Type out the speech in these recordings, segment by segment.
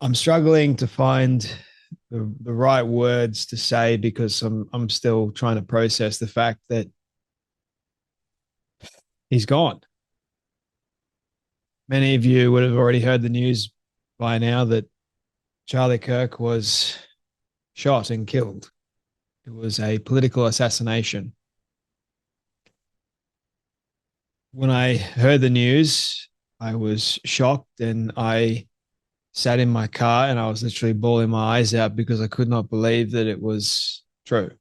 I'm struggling to find the right words to say because I'm still trying to process the fact that he's gone. Many of you would have already heard the news by now that Charlie Kirk was shot and killed. It was a political assassination. When I heard the news, I was shocked and I sat in my car and I was literally bawling my eyes out because I could not believe that it was true.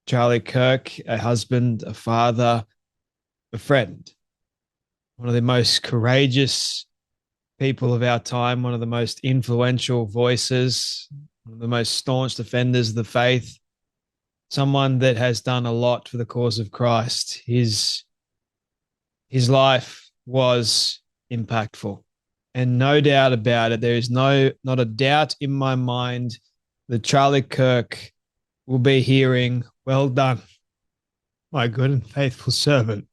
Charlie Kirk, a husband, a father, a friend, one of the most courageous people of our time, one of the most influential voices, one of the most staunch defenders of the faith, someone that has done a lot for the cause of Christ. His life was impactful. And no doubt about it, there is not a doubt in my mind that Charlie Kirk will be hearing, "Well done, my good and faithful servant."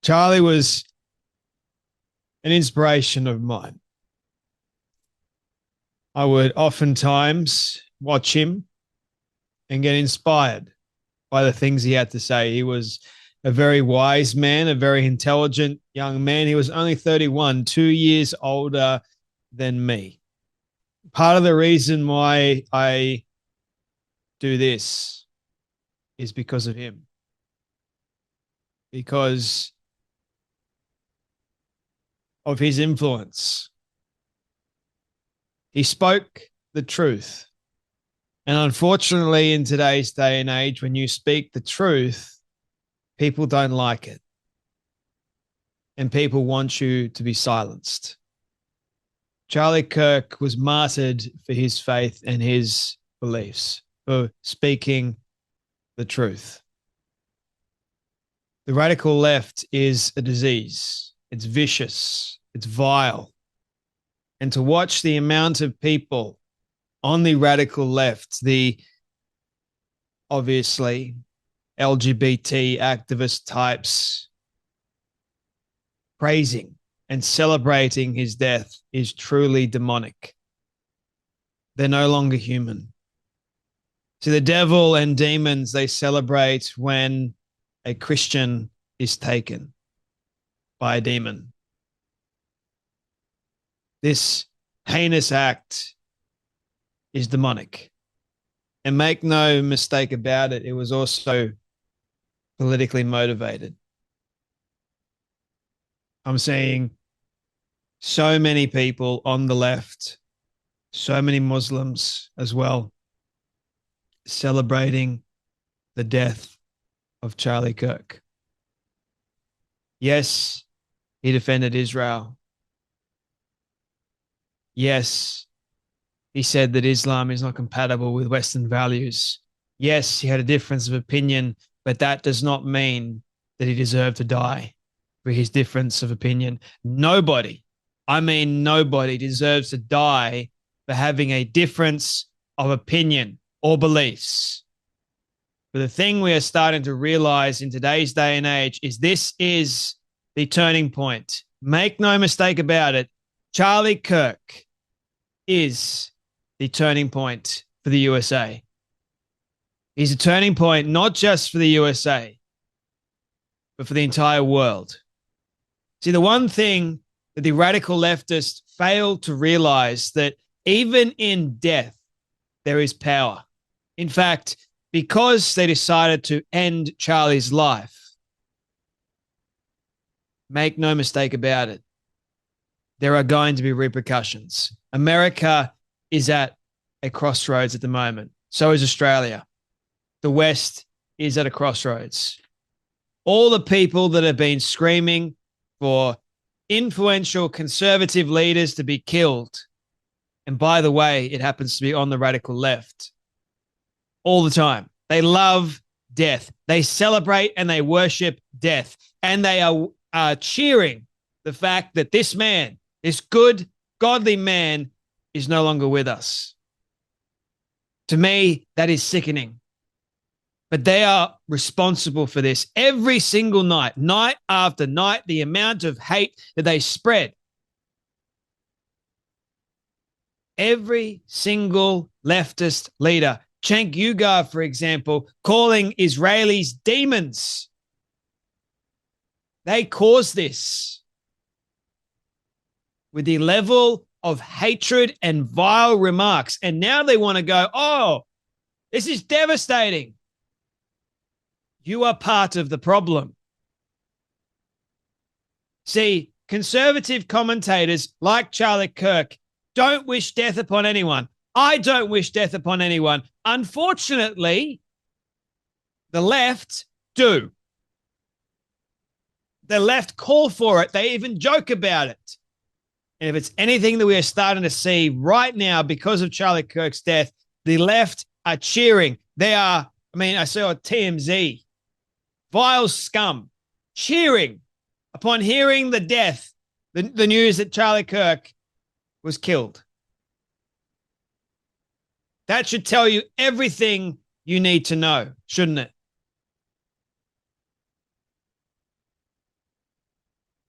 Charlie was an inspiration of mine. I would oftentimes watch him and get inspired by the things he had to say. He was a very wise man, a very intelligent young man. He was only 31, 2 years older than me. Part of the reason why I do this is because of him. Because of his influence. He spoke the truth. And unfortunately, in today's day and age, when you speak the truth, people don't like it. And people want you to be silenced. Charlie Kirk was martyred for his faith and his beliefs, for speaking the truth. The radical left is a disease. It's vicious. It's vile. And to watch the amount of people on the radical left, the obviously LGBT activist types, praising and celebrating his death is truly demonic. They're no longer human. See, the devil and demons, they celebrate when a Christian is taken by a demon. This heinous act is demonic. And make no mistake about it, it was also politically motivated. I'm seeing so many people on the left, so many Muslims as well, celebrating the death of Charlie Kirk. Yes, he defended Israel. Yes, he said that Islam is not compatible with Western values. Yes, he had a difference of opinion, but that does not mean that he deserved to die for his difference of opinion. Nobody, I mean nobody, deserves to die for having a difference of opinion or beliefs. But the thing we are starting to realize in today's day and age is this is the turning point. Make no mistake about it. Charlie Kirk is the turning point for the USA. He's a turning point not just for the USA, but for the entire world. See, the one thing that the radical leftists fail to realize that even in death, there is power. In fact, because they decided to end Charlie's life, make no mistake about it, there are going to be repercussions. America is at a crossroads at the moment. So is Australia. The West is at a crossroads. All the people that have been screaming for influential conservative leaders to be killed, and by the way, it happens to be on the radical left, all the time. They love death. They celebrate and they worship death. And they are cheering the fact that this man, this good, godly man, is no longer with us. To me, that is sickening. But they are responsible for this every single night, night after night, the amount of hate that they spread. Every single leftist leader, Cenk Uygur, for example, calling Israelis demons. They caused this with the level of hatred and vile remarks. And now they want to go, oh, this is devastating. You are part of the problem. See, conservative commentators like Charlie Kirk don't wish death upon anyone. I don't wish death upon anyone. Unfortunately, the left do. The left call for it. They even joke about it. And if it's anything that we are starting to see right now because of Charlie Kirk's death, the left are cheering. They are, I saw TMZ, vile scum, cheering upon hearing the death, the news that Charlie Kirk was killed. That should tell you everything you need to know, shouldn't it?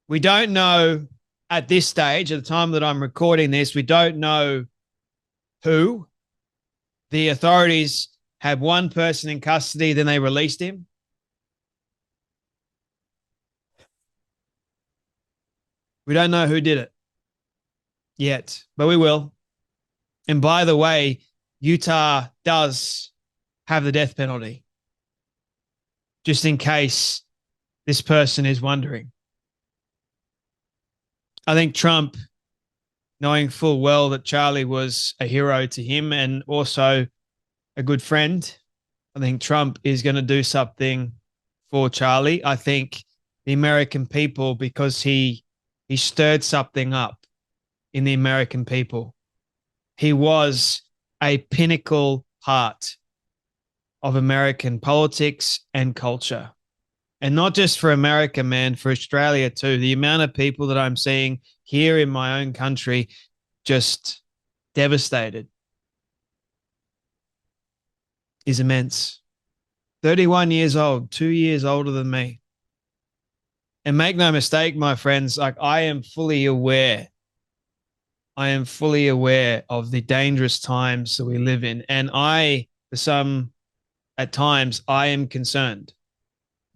We don't know at this stage, at the time that I'm recording this, we don't know who. The authorities had one person in custody, then they released him. We don't know who did it yet, but we will. And by the way, Utah does have the death penalty, just in case this person is wondering. I think Trump, knowing full well that Charlie was a hero to him and also a good friend, I think Trump is going to do something for Charlie. I think the American people, because he stirred something up in the American people. He was a pinnacle part of American politics and culture. And not just for America, man, for Australia too. The amount of people that I'm seeing here in my own country just devastated is immense. 31 years old, 2 years older than me. And make no mistake, my friends, like I am fully aware of the dangerous times that we live in. And at times, I am concerned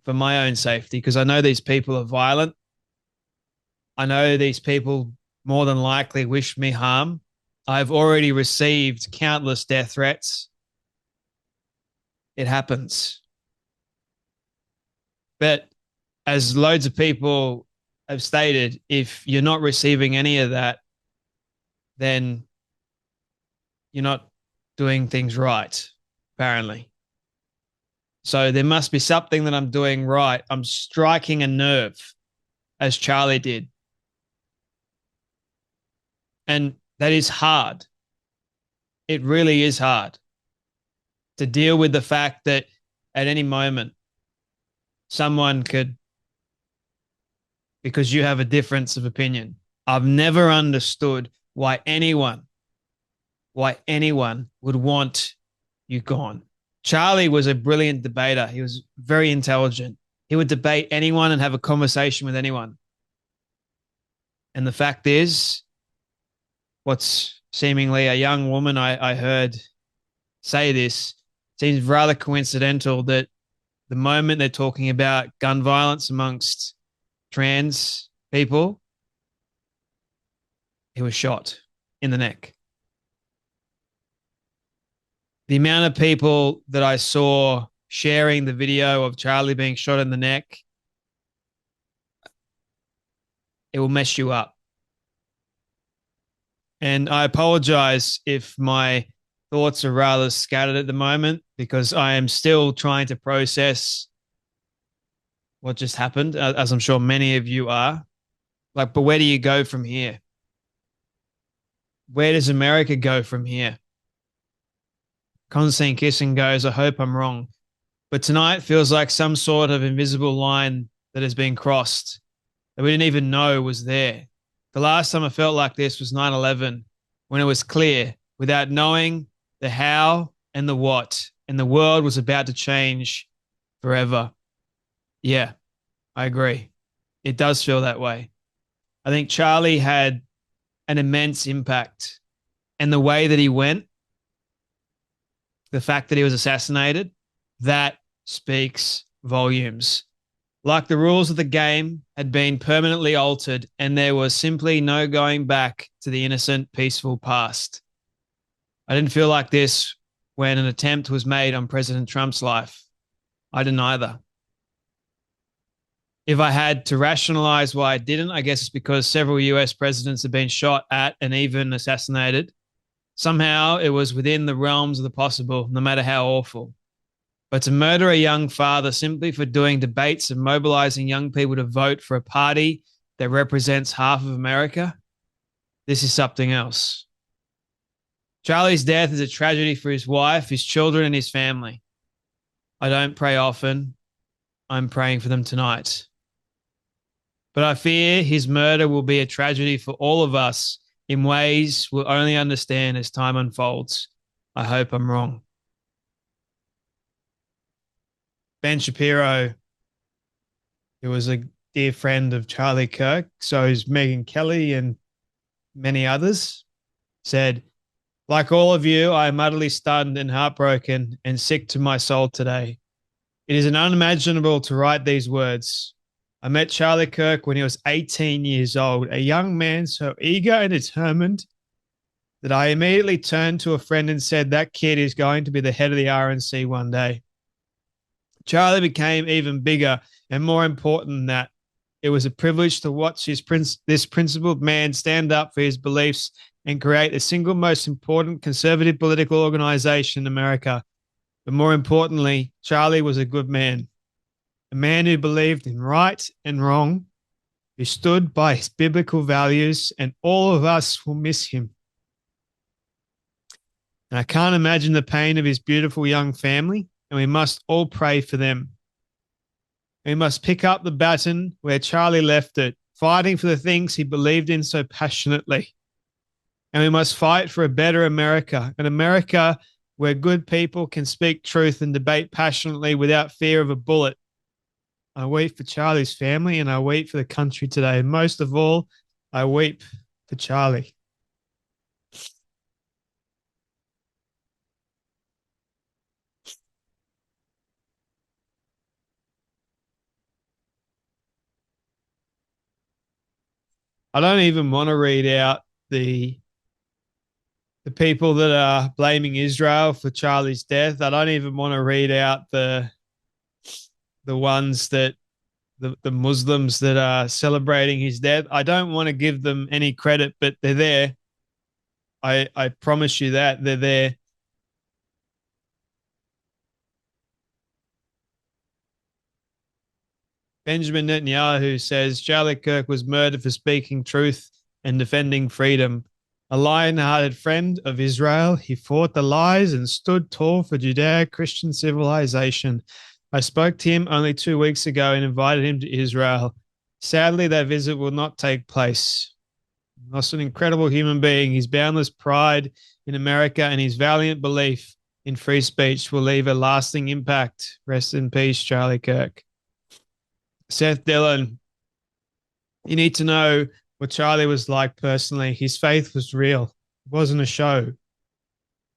for my own safety because I know these people are violent. I know these people more than likely wish me harm. I've already received countless death threats. It happens. But as loads of people have stated, if you're not receiving any of that, then you're not doing things right, apparently. So there must be something that I'm doing right. I'm striking a nerve, as Charlie did. And that is hard. It really is hard to deal with the fact that at any moment, someone could, because you have a difference of opinion. I've never understood why anyone would want you gone. Charlie was a brilliant debater. He was very intelligent. He would debate anyone and have a conversation with anyone. And the fact is, what's seemingly a young woman I heard say this, seems rather coincidental that the moment they're talking about gun violence amongst trans people, he was shot in the neck. The amount of people that I saw sharing the video of Charlie being shot in the neck, it will mess you up. And I apologize if my thoughts are rather scattered at the moment because I am still trying to process what just happened, as I'm sure many of you are. But where do you go from here? Where does America go from here? Konstantin Kisin goes, I hope I'm wrong. But tonight feels like some sort of invisible line that has been crossed that we didn't even know was there. The last time I felt like this was 9/11, when it was clear, without knowing the how and the what and the world was about to change forever. Yeah, I agree. It does feel that way. I think Charlie had an immense impact, and the way that he went, the fact that he was assassinated, that speaks volumes. Like the rules of the game had been permanently altered, and there was simply no going back to the innocent, peaceful past. I didn't feel like this when an attempt was made on President Trump's life. I didn't either. If I had to rationalize why I didn't, I guess it's because several US presidents have been shot at and even assassinated. Somehow it was within the realms of the possible, no matter how awful. But to murder a young father simply for doing debates and mobilizing young people to vote for a party that represents half of America, this is something else. Charlie's death is a tragedy for his wife, his children, and his family. I don't pray often. I'm praying for them tonight. But I fear his murder will be a tragedy for all of us in ways we'll only understand as time unfolds. I hope I'm wrong. Ben Shapiro, who was a dear friend of Charlie Kirk, so is Megyn Kelly and many others, said, like all of you, I am utterly stunned and heartbroken and sick to my soul today. It is unimaginable to write these words. I met Charlie Kirk when he was 18 years old, a young man so eager and determined that I immediately turned to a friend and said, that kid is going to be the head of the RNC one day. Charlie became even bigger and more important than that. It was a privilege to watch this principled man stand up for his beliefs and create the single most important conservative political organization in America. But more importantly, Charlie was a good man, a man who believed in right and wrong, who stood by his biblical values, and all of us will miss him. And I can't imagine the pain of his beautiful young family, and we must all pray for them. We must pick up the baton where Charlie left it, fighting for the things he believed in so passionately. And we must fight for a better America, an America where good people can speak truth and debate passionately without fear of a bullet. I weep for Charlie's family and I weep for the country today. And most of all, I weep for Charlie. I don't even want to read out the people that are blaming Israel for Charlie's death. I don't even want to read out the ones that the Muslims that are celebrating his death. I don't want to give them any credit, but they're there. I promise you that they're there. Benjamin Netanyahu says Charlie Kirk was murdered for speaking truth and defending freedom. A lion-hearted friend of Israel, he fought the lies and stood tall for Judeo-Christian civilization. I spoke to him only 2 weeks ago and invited him to Israel. Sadly, that visit will not take place. Lost an incredible human being. His boundless pride in America and his valiant belief in free speech will leave a lasting impact. Rest in peace, Charlie Kirk. Seth Dillon, you need to know what Charlie was like personally. His faith was real. It wasn't a show.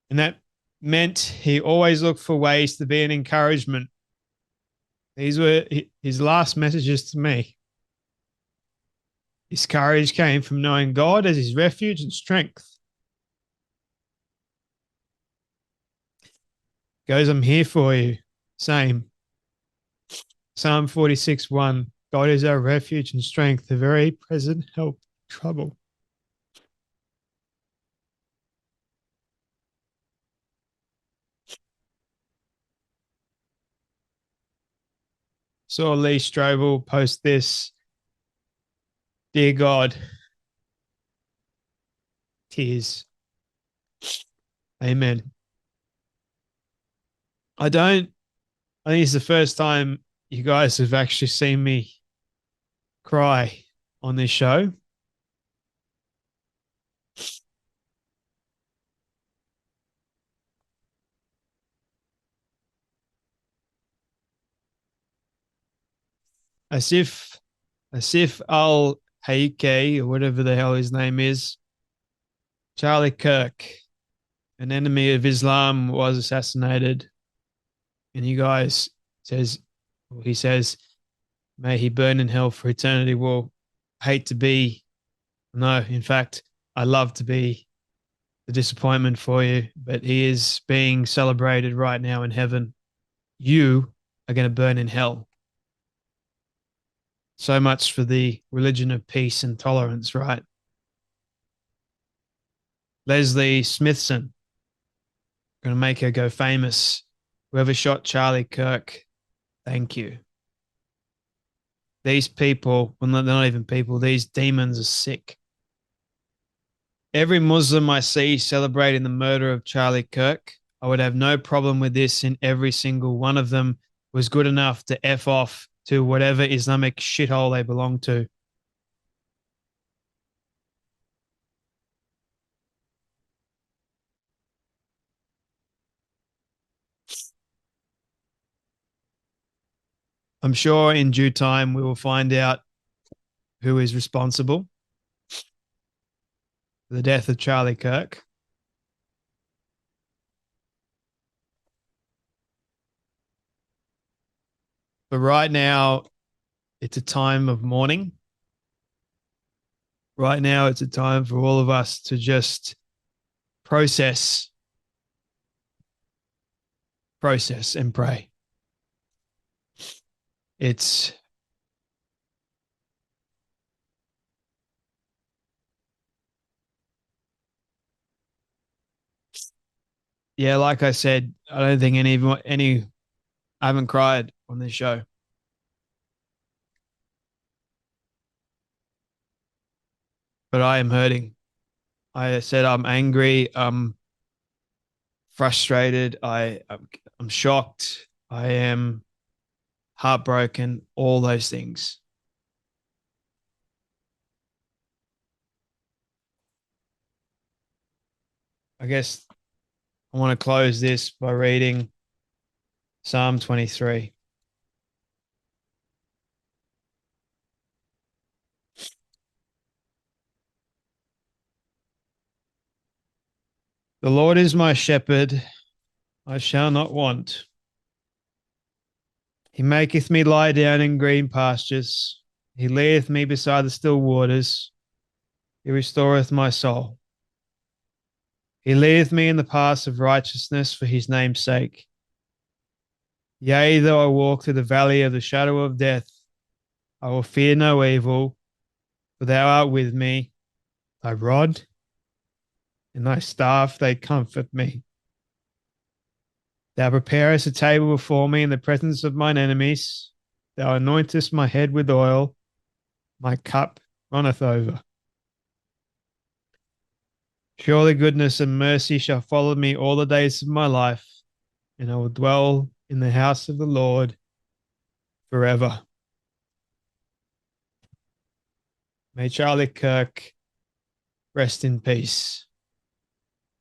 And that meant he always looked for ways to be an encouragement. These were his last messages to me. His courage came from knowing God as his refuge and strength. Goes, I'm here for you. Same. Psalm 46:1. God is our refuge and strength, a very present help in trouble. Saw Lee Strobel post this. Dear God, tears. Amen. I think it's the first time you guys have actually seen me cry on this show. Asif Asif Al Hayke, or whatever the hell his name is, Charlie Kirk, an enemy of Islam, was assassinated. And you guys says, well, he says, may he burn in hell for eternity. Well, hate to be, no, in fact, I love to be the disappointment for you, but he is being celebrated right now in heaven. You are going to burn in hell. So much for the religion of peace and tolerance, right? Leslie Smithson, going to make her go famous. Whoever shot Charlie Kirk, thank you. These people, well, they're not even people, these demons are sick. Every Muslim I see celebrating the murder of Charlie Kirk, I would have no problem with this, and every single one of them was good enough to F off to whatever Islamic shithole they belong to. I'm sure in due time we will find out who is responsible for the death of Charlie Kirk. But right now, it's a time of mourning. Right now, it's a time for all of us to just process, process and pray. It's yeah, like I said, I don't think I haven't cried on this show, but I am hurting. I said I'm angry, I'm frustrated, I'm shocked, I am heartbroken, all those things. I guess I want to close this by reading Psalm 23. The Lord is my shepherd, I shall not want. He maketh me lie down in green pastures. He leadeth me beside the still waters. He restoreth my soul. He leadeth me in the paths of righteousness for his name's sake. Yea, though I walk through the valley of the shadow of death, I will fear no evil, for thou art with me. Thy rod and thy staff, they comfort me. Thou preparest a table before me in the presence of mine enemies. Thou anointest my head with oil. My cup runneth over. Surely goodness and mercy shall follow me all the days of my life, and I will dwell in the house of the Lord forever. May Charlie Kirk rest in peace.